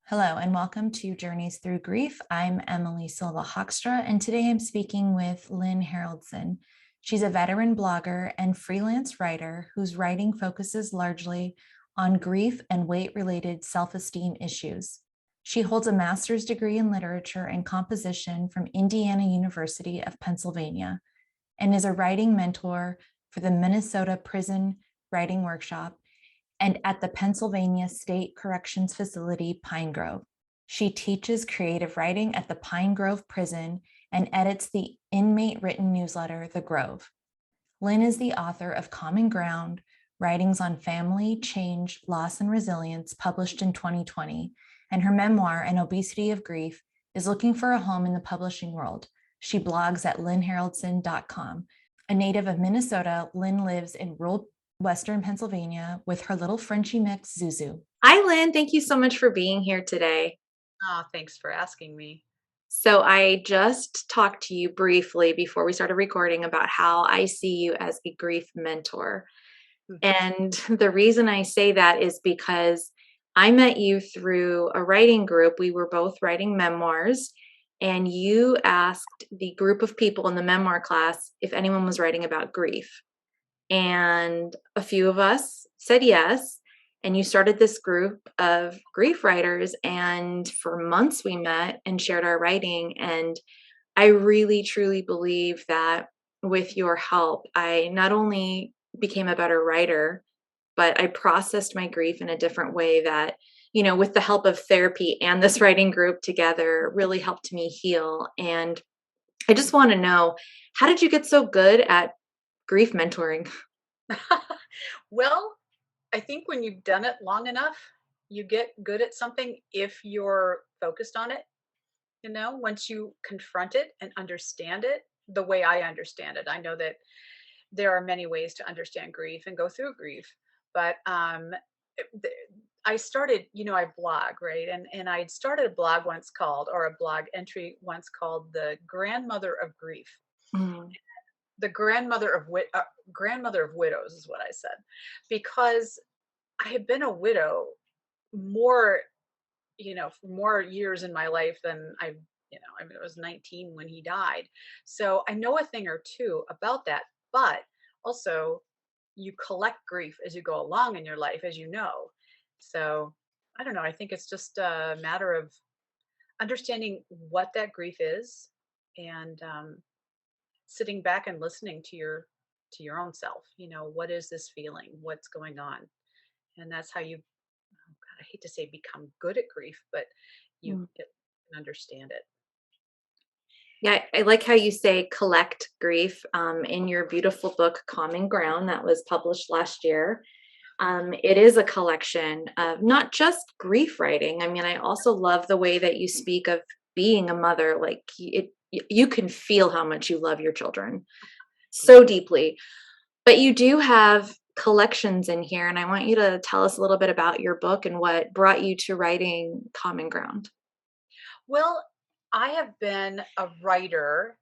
Hello and welcome to Journeys Through Grief. I'm Emily Silva Hoekstra, and today I'm speaking with Lynn Haraldson. She's a veteran blogger and freelance writer whose writing focuses largely on grief and weight-related self-esteem issues. She holds a master's degree in literature and composition from Indiana University of Pennsylvania and is a writing mentor for the Minnesota Prison Writing Workshop and at the Pennsylvania State Corrections Facility, Pine Grove. She teaches creative writing at the Pine Grove Prison and edits the inmate written newsletter, The Grove. Lynn is the author of Common Ground, Writings on Family, Change, Loss, and Resilience, published in 2020, and her memoir, An Obesity of Grief, is looking for a home in the publishing world. She blogs at lynnharaldson.com. A native of Minnesota, Lynn lives in rural Western Pennsylvania with her little Frenchie mix, Zuzu. Hi, Lynn. Thank you so much for being here today. Oh, thanks for asking me. So I just talked to you briefly before we started recording about how I see you as a grief mentor. Mhm. And the reason I say that is because I met you through a writing group. We were both writing memoirs, and you asked the group of people in the memoir class if anyone was writing about grief. And a few of us said yes. And you started this group of grief writers. And for months we met and shared our writing. And I really, truly believe that with your help, I not only became a better writer, but I processed my grief in a different way that, with the help of therapy and this writing group together, really helped me heal. And I just want to know, how did you get so good at grief mentoring? Well, I think when you've done it long enough, you get good at something if you're focused on it. Once you confront it and understand it the way I understand it. I know that there are many ways to understand grief and go through grief, but th- I started, I blog, right? And I had started a blog once called, or a blog entry once called The Grandmother of Grief. Mm. The grandmother of widows is what I said, because I had been a widow more, for more years in my life than I mean, I was 19 when he died. So I know a thing or two about that, but also you collect grief as you go along in your life, as you know. So I don't know. I think it's just a matter of understanding what that grief is and sitting back and listening to your own self. What is this feeling, what's going on? And that's how you, oh God, I hate to say become good at grief, but you Mm. can understand it. Yeah, I like how you say collect grief in your beautiful book, Common Ground, that was published last year. It is a collection of not just grief writing. I mean, I also love the way that you speak of being a mother. Like you can feel how much you love your children so Yes. deeply. But you do have collections in here, and I want you to tell us a little bit about your book and what brought you to writing Common Ground. Well, I have been a writer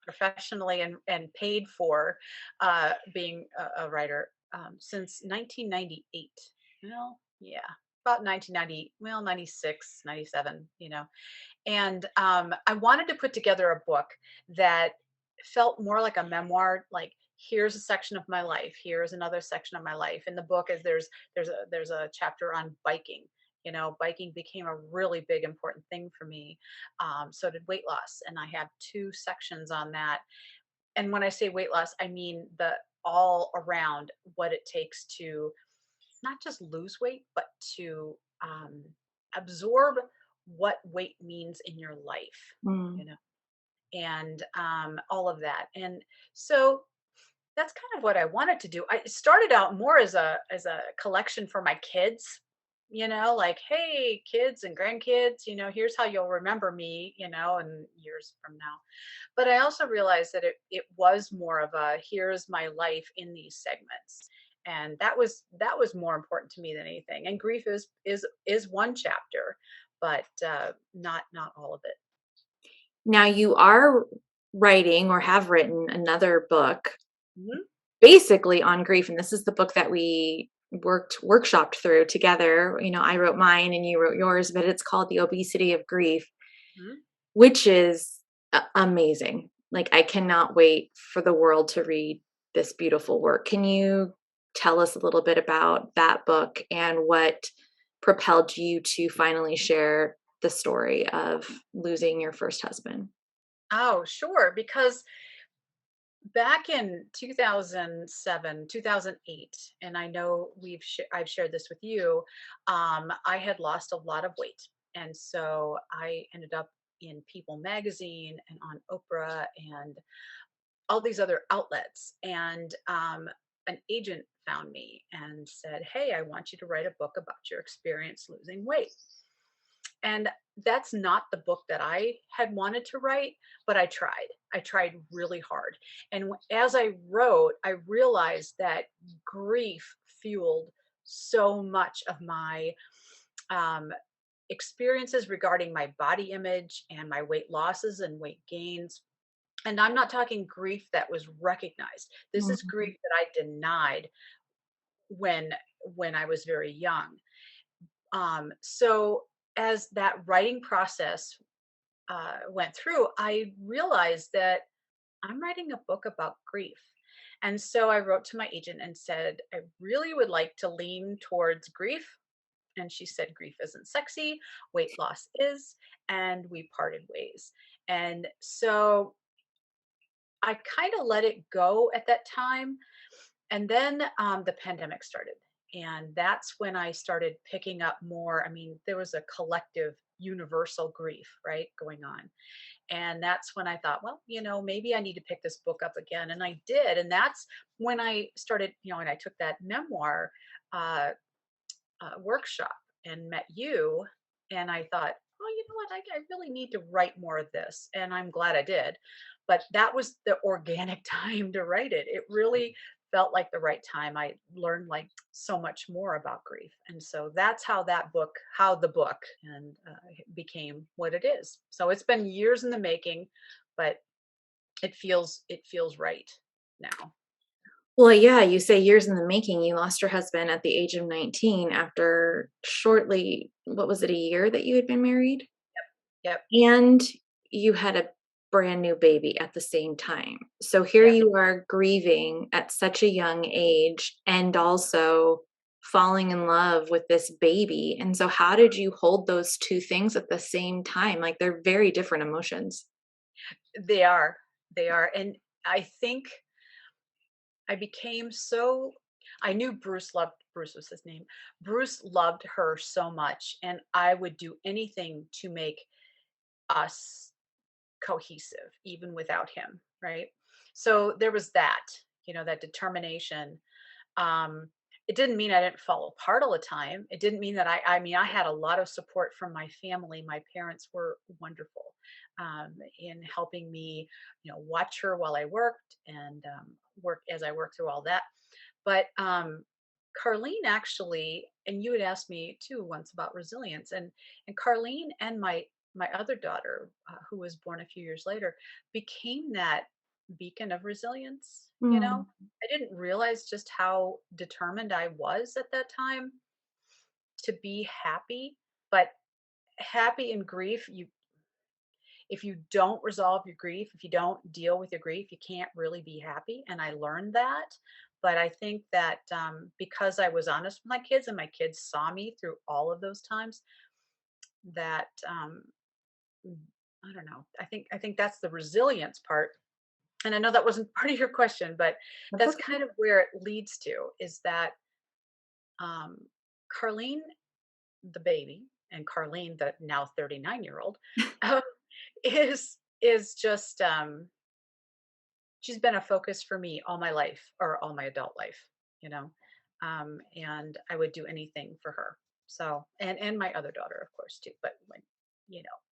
professionally and paid for being a writer since 1998. Well, yeah, about 1990, well, 96, 97. And I wanted to put together a book that felt more like a memoir. Like, here's a section of my life, here's another section of my life. In the book, is there's a chapter on biking. Biking became a really big important thing for me. So did weight loss, and I have two sections on that. And when I say weight loss, I mean the all around what it takes to not just lose weight, but to absorb what weight means in your life, you Mm. know, and all of that. And so that's kind of what I wanted to do. I started out more as a collection for my kids, like, hey, kids and grandkids, here's how you'll remember me, and years from now. But I also realized that it was more of a here's my life in these segments. And that was more important to me than anything. And grief is one chapter, but not all of it. Now you are writing or have written another book Mhm. basically on grief, and this is the book that we workshopped through together. I wrote mine and you wrote yours, but it's called The Obesity of Grief, Mhm. which is amazing. Like, I cannot wait for the world to read this beautiful work. Can you tell us a little bit about that book and what propelled you to finally share the story of losing your first husband? Oh, sure. Because back in 2007, 2008, and I know I've shared this with you, I had lost a lot of weight. And so I ended up in People magazine and on Oprah and all these other outlets. And an agent found me and said, "Hey, I want you to write a book about your experience losing weight." And that's not the book that I had wanted to write, but I tried. I tried really hard. And as I wrote, I realized that grief fueled so much of my um, experiences regarding my body image and my weight losses and weight gains. And I'm not talking grief that was recognized. This is grief Mhm. that I denied when I was very young. So as that writing process went through, I realized that I'm writing a book about grief. And so I wrote to my agent and said, I really would like to lean towards grief. And she said, grief isn't sexy, weight loss is. And we parted ways. And so I kind of let it go at that time. And then the pandemic started. And that's when I started picking up more. I mean, there was a collective universal grief, right, going on. And that's when I thought, well, maybe I need to pick this book up again. And I did. And that's when I started, and I took that memoir uh, workshop and met you. And I thought, oh, you know what? I really need to write more of this. And I'm glad I did. But that was the organic time to write it. It really felt like the right time. I learned like so much more about grief. And so that's how the book and became what it is. So it's been years in the making, but it feels right now. Well, yeah, you say years in the making. You lost your husband at the age of 19 after shortly, what was it, a year that you had been married? Yep. And you had a brand new baby at the same time. So here Yep. you are grieving at such a young age and also falling in love with this baby. And so how did you hold those 2 things at the same time? Like, they're very different emotions. They are. They are. And I think I became so I knew Bruce was his name. Bruce loved her so much and I would do anything to make us cohesive even without him, right? So there was that, that determination. Um it didn't mean I didn't fall apart all the time. It didn't mean that I mean I had a lot of support from my family. My parents were wonderful in helping me, watch her while I worked and work as I worked through all that. But Carlene actually, and you had asked me too once about resilience, and Carlene and my other daughter, who was born a few years later, became that beacon of resilience. Mm. I didn't realize just how determined I was at that time to be happy, but happy in grief, if you don't resolve your grief, if you don't deal with your grief, you can't really be happy. And I learned that. But I think that because I was honest with my kids and my kids saw me through all of those times, that mm, I don't know. I think that's the resilience part. And I know that wasn't part of your question, but That's that's okay. kind of where it leads to is that um, Carlene, the baby, and Carlene, the now 39-year-old, um, is just she's been a focus for me all my life or all my adult life, you know. And I would do anything for her. So and my other daughter, of course, too. But when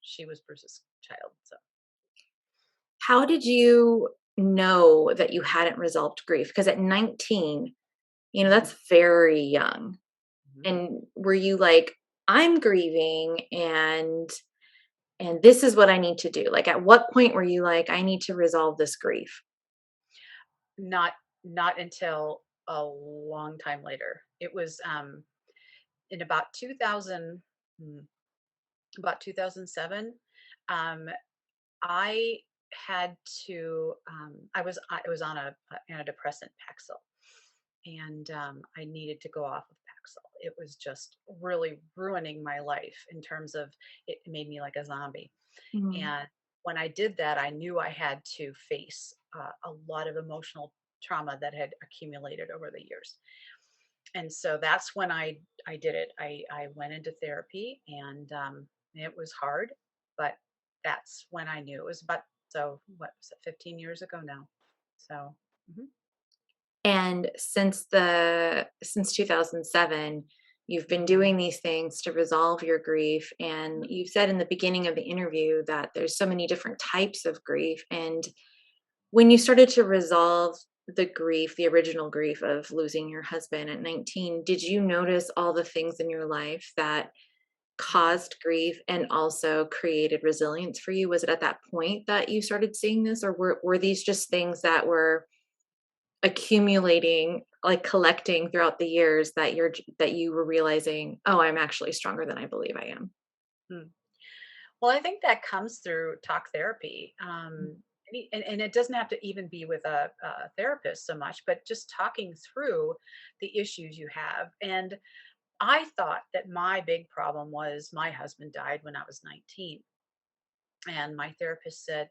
she was Bruce's child. So How did you know that you hadn't resolved grief? Because at 19, mhm, that's very young. mhm. And were you like, I'm grieving and this is what I need to do? Like, at what point were you like, I need to resolve this grief? Not until. a long time later. It was in about 2000, mm, about 2007. Um, I had to. I was on a antidepressant Paxil, and I needed to go off of Paxil. It was just really ruining my life in terms of it made me like a zombie. Mm. And when I did that, I knew I had to face a lot of emotional trauma that had accumulated over the years. And so that's when I did it. I went into therapy, and it was hard, but that's when I knew it was about, so what was it, 15 years ago now. So mhm, And since 2007, you've been mhm, doing these things to resolve your grief, and mhm, you said in the beginning of the interview that there's so many different types of grief. And when you started to resolve the grief, the original grief of losing your husband at 19, did you notice all the things in your life that mhm. caused grief and also created resilience for you? Was it at that point that you started seeing this, or were these just things that were accumulating, like collecting throughout the years that that you were realizing, "Oh, I'm actually stronger than I believe I am." Mm. Well, I think that comes through talk therapy. And it doesn't have to even be with a therapist so much, but just talking through the issues you have. And I thought that my big problem was my husband died when I was 19. And my therapist said,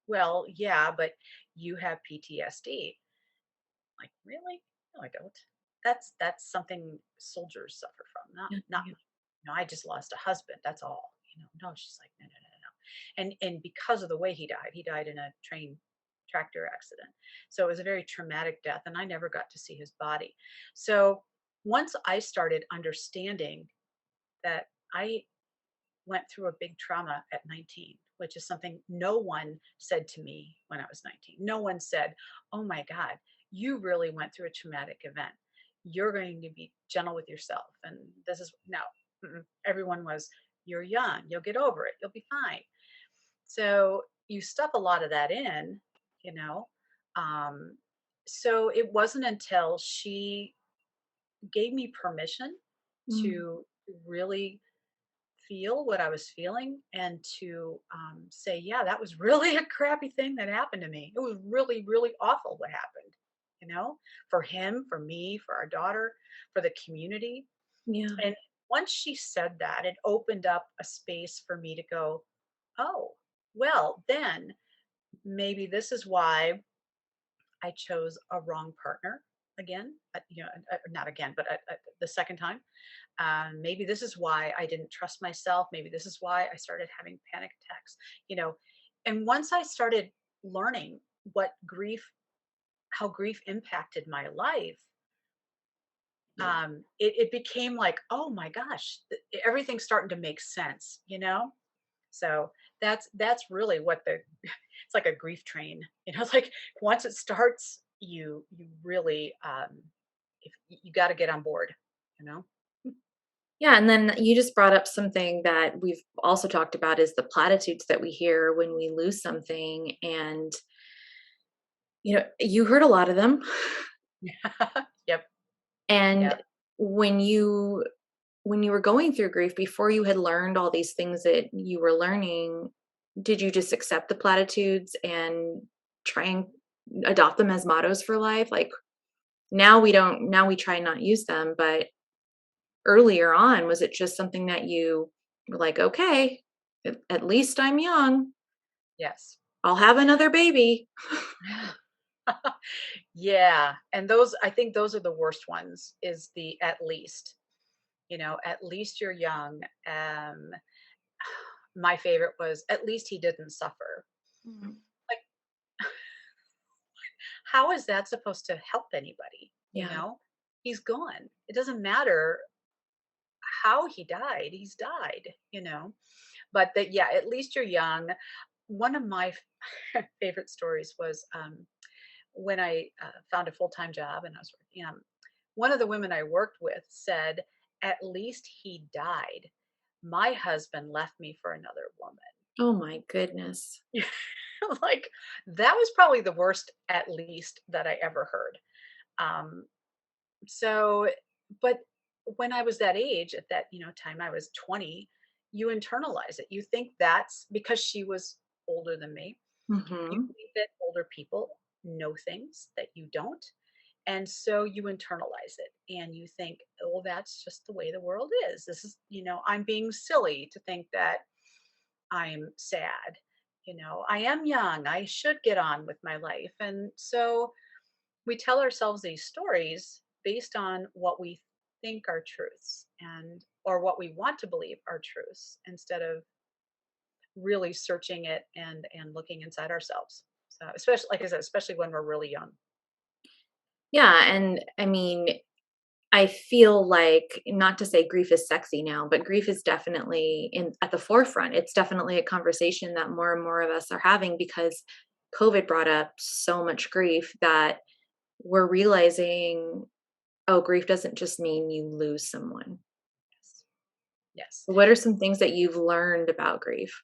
Well, yeah, but you have PTSD." Like, really? No, I don't. That's something soldiers suffer from, Yeah, not yeah. me. No, I just lost a husband. That's all. No, she's like, no, no, no, no, no. And because of the way he died in a train tractor accident. So it was a very traumatic death, and I never got to see his body. So once I started understanding that I went through a big trauma at 19, which is something no one said to me when I was 19. No one said, "Oh my God, you really went through a traumatic event. You're going to be gentle with yourself." And this is no, everyone was, "You're young, you'll get over it, you'll be fine." So you stuff a lot of that in, you know. Um, so it wasn't until she gave me permission Mm, to really feel what I was feeling and to say, yeah, that was really a crappy thing that happened to me. It was really, really awful what happened, for him, for me, for our daughter, for the community. yeah. And once she said that, it opened up a space for me to go, oh, well, then maybe this is why I chose a wrong partner again, not again, but the second time. Maybe this is why I didn't trust myself. Maybe this is why I started having panic attacks, you know. And once I started learning what how grief impacted my life, it became like, oh my gosh, everything's starting to make sense, you know. So that's really what the it's like a grief train, It's like once it starts, you really if you got to get on board, you know. Yeah, and then you just brought up something that we've also talked about is the platitudes that we hear when we lose something, and, you heard a lot of them. Yep. And Yep. when you were going through grief, before you had learned all these things that you were learning, did you just accept the platitudes and try and adopt them as mottos for life? Like, now we try and not use them, but earlier on, was it just something that you were like, "Okay, at least I'm young. Yes. I'll have another baby." Yeah, and those I think those are the worst ones, is the at least. At least you're young. My favorite was, at least he didn't suffer. Mm, Like, how is that supposed to help anybody? yeah. He's gone. It doesn't matter how he died. He's died. But that, yeah, at least you're young. One of my favorite stories was when I found a full time job and I was working. One of the women I worked with said, "At least he died. My husband left me for another woman." Oh my goodness. Like, that was probably the worst at least that I ever heard. Um, so, but when I was that age, at that, time, I was 20, you internalize it. You think that's because she was older than me. You Mhm. think that older people know things that you don't. And so you internalize it and you think, oh, that's just the way the world is. This is, I'm being silly to think that I'm sad. I am young. I should get on with my life. And so we tell ourselves these stories based on what we think are truths and or what we want to believe are truths instead of really searching it and looking inside ourselves. So especially, like I said, especially when we're really young. Yeah, and I mean, I feel like, not to say grief is sexy now, but grief is definitely in at the forefront. It's definitely a conversation that more and more of us are having because COVID brought up so much grief that we're realizing, oh, grief doesn't just mean you lose someone. Yes. Yes. What are some things that you've learned about grief?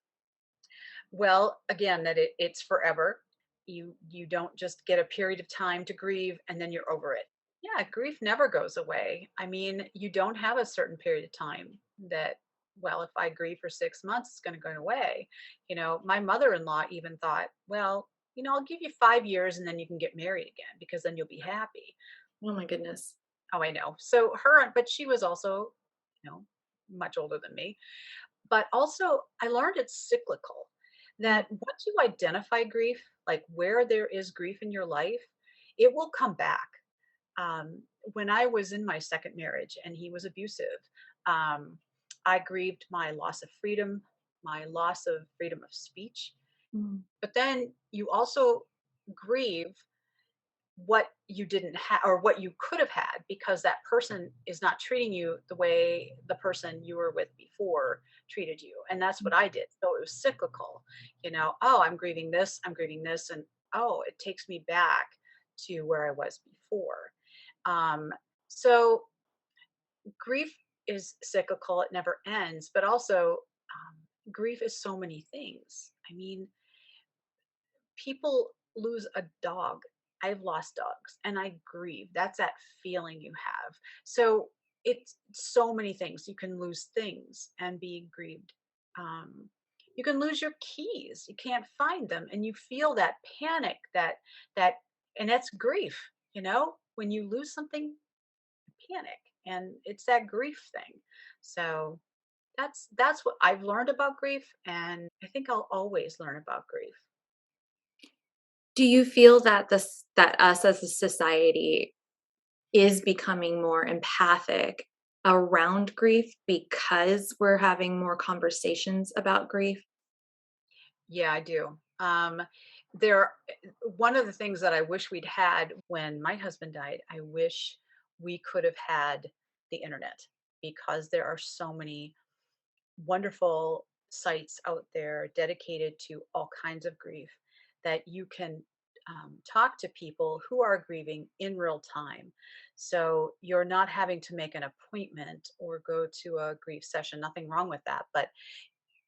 Well, again, that it's forever. You don't just get a period of time to grieve and then you're over it. Yeah, grief never goes away. I mean, you don't have a certain period of time that, well, if I grieve for 6 months, it's going to go away. My mother-in-law even thought, well, I'll give you 5 years and then you can get married again because then you'll be happy. Oh my goodness. Oh, I know. So her, but she was also, you know, much older than me. But also, I learned it's cyclical, Mm, that once you identify grief, like where there is grief in your life, it will come back. When I was in my second marriage and he was abusive, um, I grieved my loss of freedom, my loss of freedom of speech. mm, But then you also grieve what you didn't have or what you could have had because that person is not treating you the way the person you were with before treated you. And that's what I did. So it was cyclical, oh, I'm grieving this, and oh, it takes me back to where I was before. Um, so grief is cyclical, it never ends, but also grief is so many things. I mean, people lose a dog. I've lost dogs and I grieve. That's that feeling you have. So it's so many things. You can lose things and be grieved. Um, you can lose your keys. You can't find them, and you feel that panic. That, and that's grief. When you lose something, you panic, and it's that grief thing. So that's what I've learned about grief, and I think I'll always learn about grief. do you feel that that us as a society is becoming more empathic around grief because we're having more conversations about grief? Yeah, I do. There, one of the things that I wish we'd had when my husband died, I wish we could have had the internet because there are so many wonderful sites out there dedicated to all kinds of grief that you can talk to people who are grieving in real time. So you're not having to make an appointment or go to a grief session. Nothing wrong with that. But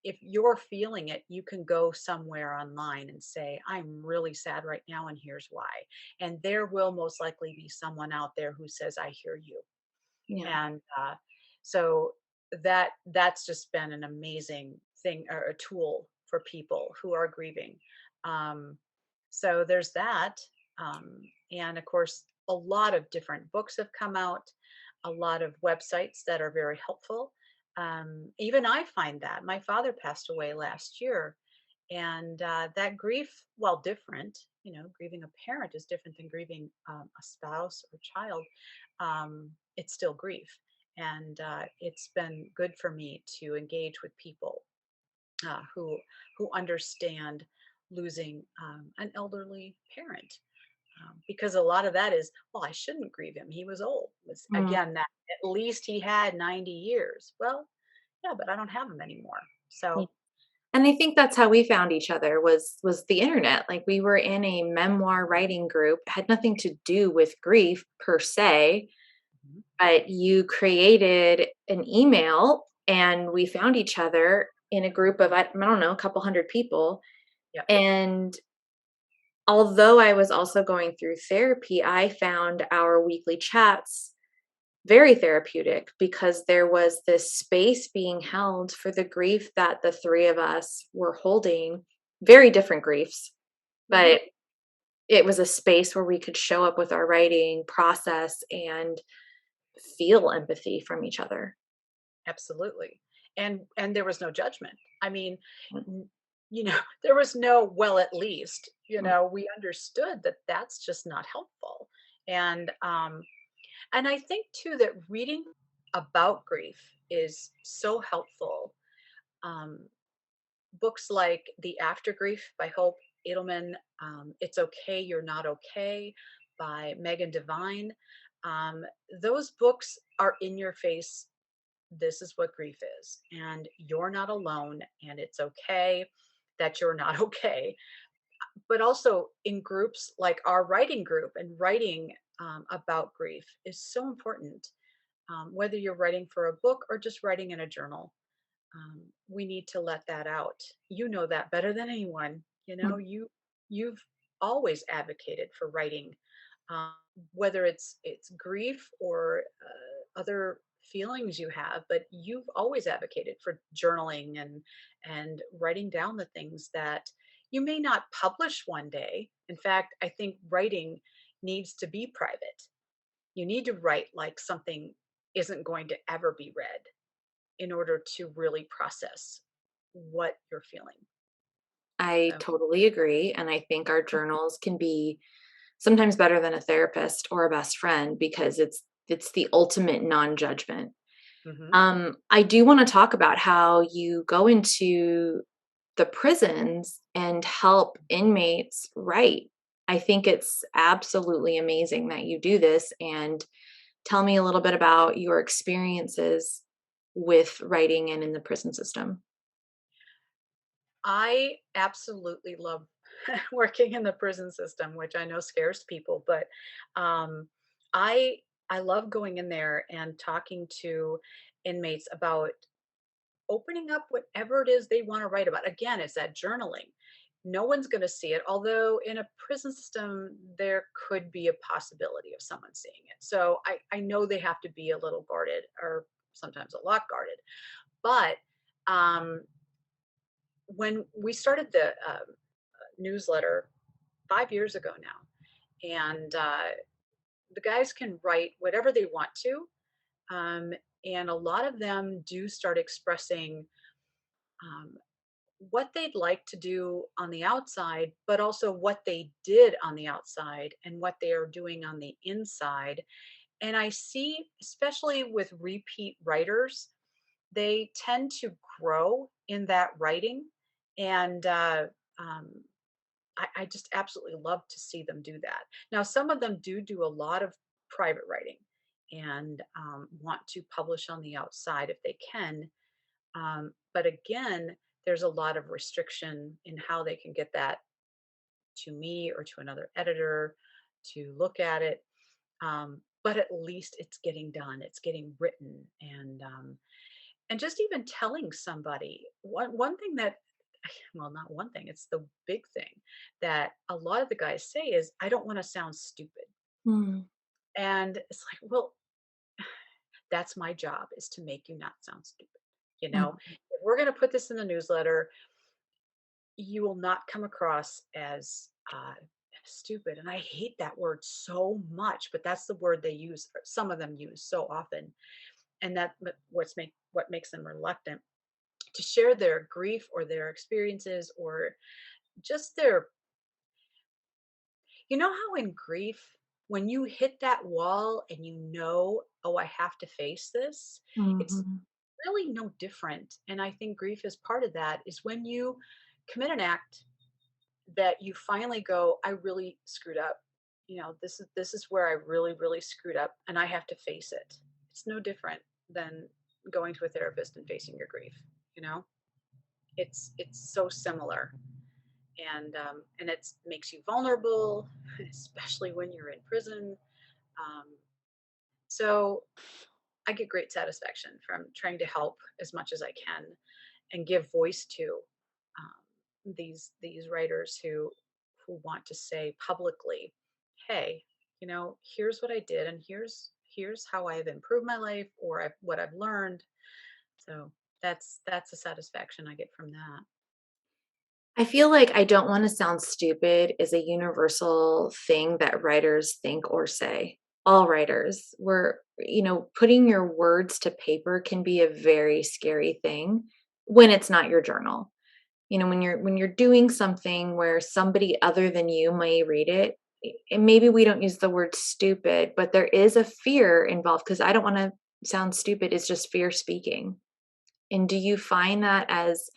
if you're feeling it, you can go somewhere online and say, I'm really sad right now, and here's why. And there will most likely be someone out there who says, I hear you. Yeah. And so that's just been an amazing thing or a tool for people who are grieving. Um, so there's that. Um, and of course, a lot of different books have come out, a lot of websites that are very helpful. Even I find that my father passed away last year, and that grief, while different, grieving a parent is different than grieving a spouse or child. It's still grief, and it's been good for me to engage with people who understand losing an elderly parent, because a lot of that is, well, I shouldn't grieve him. He was old. It's, Mm. again, that at least he had 90 years. Well, yeah, but I don't have him anymore. Yeah. So, And I think that's how we found each other was the internet. Like we were in a memoir writing group, had nothing to do with grief per se, mhm, but you created an email and we found each other in a group of I don't know, a couple hundred people, yep, and although I was also going through therapy, I found our weekly chats very therapeutic because there was this space being held for the grief that the three of us were holding, very different griefs, Mhm. but it was a space where we could show up with our writing process and feel empathy from each other. Absolutely. And there was no judgment. I mean, n- there was no well at least, we understood that that's just not helpful. And and I think too that reading about grief is so helpful. Um Books like The After Grief by Hope Edelman, It's Okay, You're Not Okay by Megan Devine. Um, those books are in your face. This is what grief is, and you're not alone, and it's okay that you're not okay. But also in groups like our writing group, and writing about grief is so important, whether you're writing for a book or just writing in a journal. We need to let that out. You know that better than anyone. Mhm. You've always advocated for writing, um, whether it's grief or other feelings you have, but you've always advocated for journaling and writing down the things that you may not publish one day. In fact, I think writing needs to be private. You need to write like something isn't going to ever be read in order to really process what you're feeling. I So, totally agree. And I think our journals can be sometimes better than a therapist or a best friend because it's the ultimate non-judgment. mhm. I do want to talk about how you go into the prisons and help inmates write. I think it's absolutely amazing that you do this. And tell me a little bit about your experiences with writing and in the prison system. I absolutely love working in the prison system, which I know scares people, but um, I I love going in there and talking to inmates about opening up whatever it is they want to write about. Again, it's that journaling. No one's going to see it, although in a prison system, there could be a possibility of someone seeing it. So I know they have to be a little guarded, or sometimes a lot guarded. But um, when we started the newsletter 5 years ago now, and the guys can write whatever they want to. And a lot of them do start expressing um, what they'd like to do on the outside, but also what they did on the outside and what they are doing on the inside. And I see, especially with repeat writers, they tend to grow in that writing. And um, I just absolutely love to see them do that. Now, some of them do a lot of private writing and want to publish on the outside if they can. But again, there's a lot of restriction in how they can get that to me or to another editor to look at it. But at least it's getting done. It's getting written, and just even telling somebody one thing that, well, not one thing, it's the big thing that a lot of the guys say is, I don't want to sound stupid. Mm, And it's like, well, that's my job, is to make you not sound stupid. mm, If we're going to put this in the newsletter, you will not come across as stupid. And I hate that word so much, but that's the word they use, or some of them use so often. And what makes them reluctant to share their grief or their experiences, or just their, how in grief, when you hit that wall and oh, I have to face this, it's mhm, really no different. And I think grief is part of that, is when you commit an act that you finally go, I really screwed up. This is where I really, really screwed up, and I have to face it. It's no different than going to a therapist and facing your grief. You know, it's so similar, and it makes you vulnerable, especially when you're in prison. Um, so I get great satisfaction from trying to help as much as I can and give voice to these writers who want to say publicly, hey, here's what I did, and here's how I've improved my life, or what I've learned. So that's the satisfaction I get from that. I feel like I don't want to sound stupid is a universal thing that writers think or say. All writers, putting your words to paper can be a very scary thing when it's not your journal. When you're doing something where somebody other than you may read it, and maybe we don't use the word stupid, but there is a fear involved because I don't want to sound stupid. It's just fear speaking. And do you find that as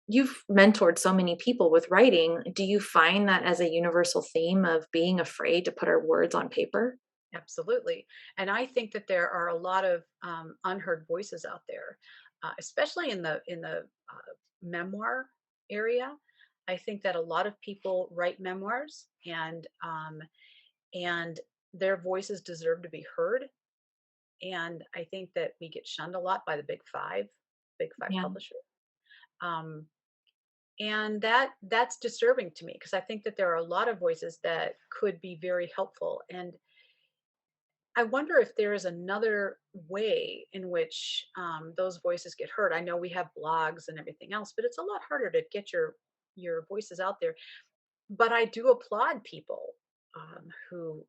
you've mentored so many people with writing, do you find that as a universal theme of being afraid to put our words on paper? Absolutely. And I think that there are a lot of unheard voices out there, especially in the memoir area. I think that a lot of people write memoirs, and their voices deserve to be heard. And I think that we get shunned a lot by the big five Yeah. publishers. Um, and that's disturbing to me, because I think that there are a lot of voices that could be very helpful. And I wonder if there is another way in which those voices get heard. I know we have blogs and everything else, but it's a lot harder to get your voices out there. But I do applaud people who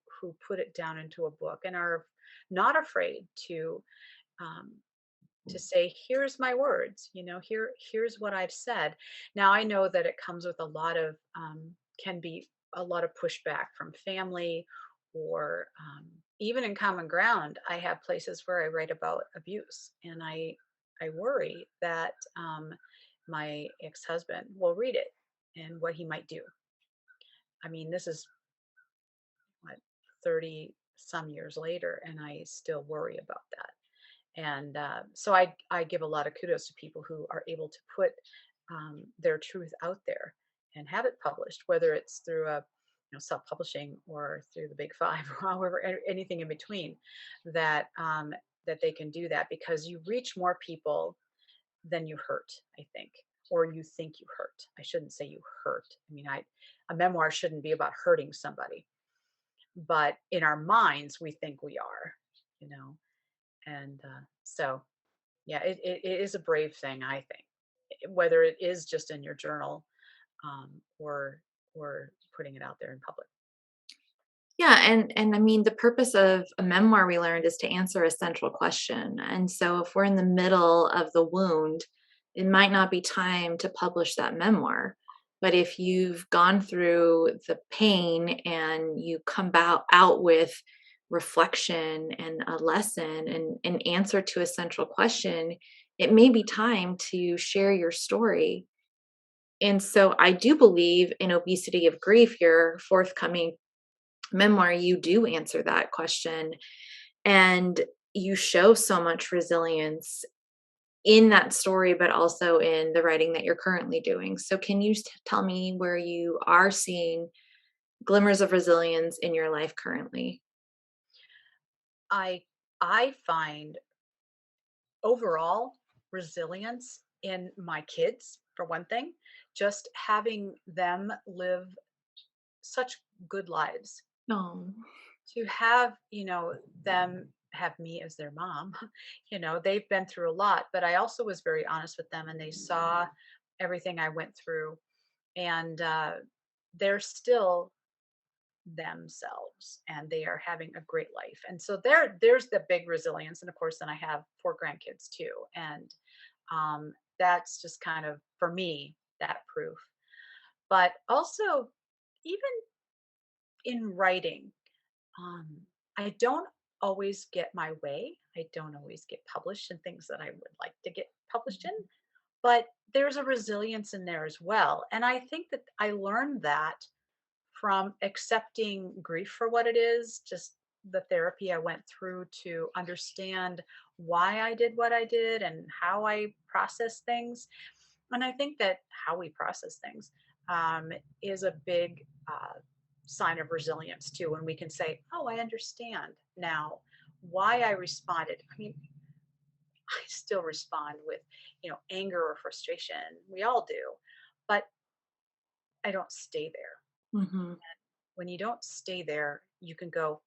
put it down into a book and are not afraid um, to say, here's my words, here's what I've said. Now I know that it comes with a lot of can be a lot of pushback from family, or even in Common Ground, I have places where I write about abuse, and I worry that my ex-husband will read it and what he might do. I mean, this is what, 30 some years later, and I still worry about that. And so I give a lot of kudos to people who are able to put their truth out there and have it published, whether it's through a self-publishing or through the big five, or however, anything in between, that that they can do that, because you reach more people than you hurt, I think, or you think you hurt. I shouldn't say you hurt. I mean, a memoir shouldn't be about hurting somebody, but in our minds we think we are, you know. And so yeah, it is a brave thing, I think, whether it is just in your journal, um, or putting it out there in public. Yeah, and I mean the purpose of a memoir we learned is to answer a central question. And so if we're in the middle of the wound, it might not be time to publish that memoir. But if you've gone through the pain and you come out with reflection and a lesson and an answer to a central question, it may be time to share your story. And so I do believe in Obesity of Grief, your forthcoming memoir, you do answer that question, and you show so much resilience in that story, but also in the writing that you're currently doing. So can you tell me where you are seeing glimmers of resilience in your life currently? I find overall resilience in my kids, for one thing, just having them live such good lives, No. to have them have me as their mom. They've been through a lot, but I also was very honest with them, and they saw everything I went through, and they're still themselves, and they are having a great life. And so there's the big resilience. And of course, then I have four grandkids too, and that's just kind of, for me, that proof. But also, even in writing, um, I don't always get my way. I don't always get published in things that I would like to get published in, but there's a resilience in there as well. And I think that I learned that from accepting grief for what it is, just the therapy I went through to understand why I did what I did and how I process things. And I think that how we process things is a big sign of resilience too, when we can say, oh, I understand now why I responded. I mean, I still respond with, anger or frustration. We all do, but I don't stay there. Mhm. When you don't stay there, you can go,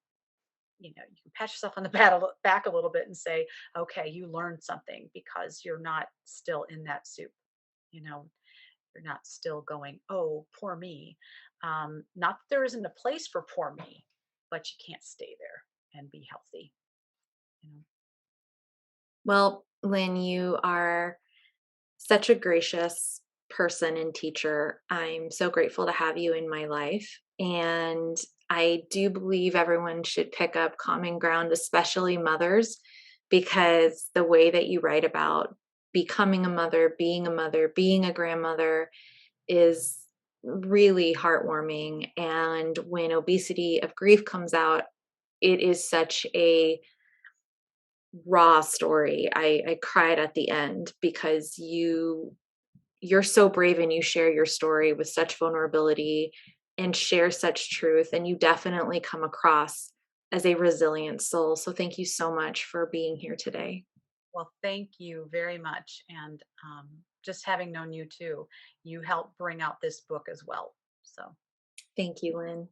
you can pat yourself on the back a little bit and say, okay, you learned something because you're not still in that soup. You know, you're not still going, oh, poor me. Not that there isn't a place for poor me, but you can't stay there and be healthy. You know, Well, Lynn, you are such a gracious person and teacher. I'm so grateful to have you in my life. And I do believe everyone should pick up Common Ground, especially mothers, because the way that you write about becoming a mother, being a grandmother is really heartwarming. And when Obesity of Grief comes out, it is such a raw story. I cried at the end because you're so brave and you share your story with such vulnerability and share such truth, and you definitely come across as a resilient soul. So thank you so much for being here today. well, thank you very much. And just having known you too, you helped bring out this book as well. So. Thank you, Lynn.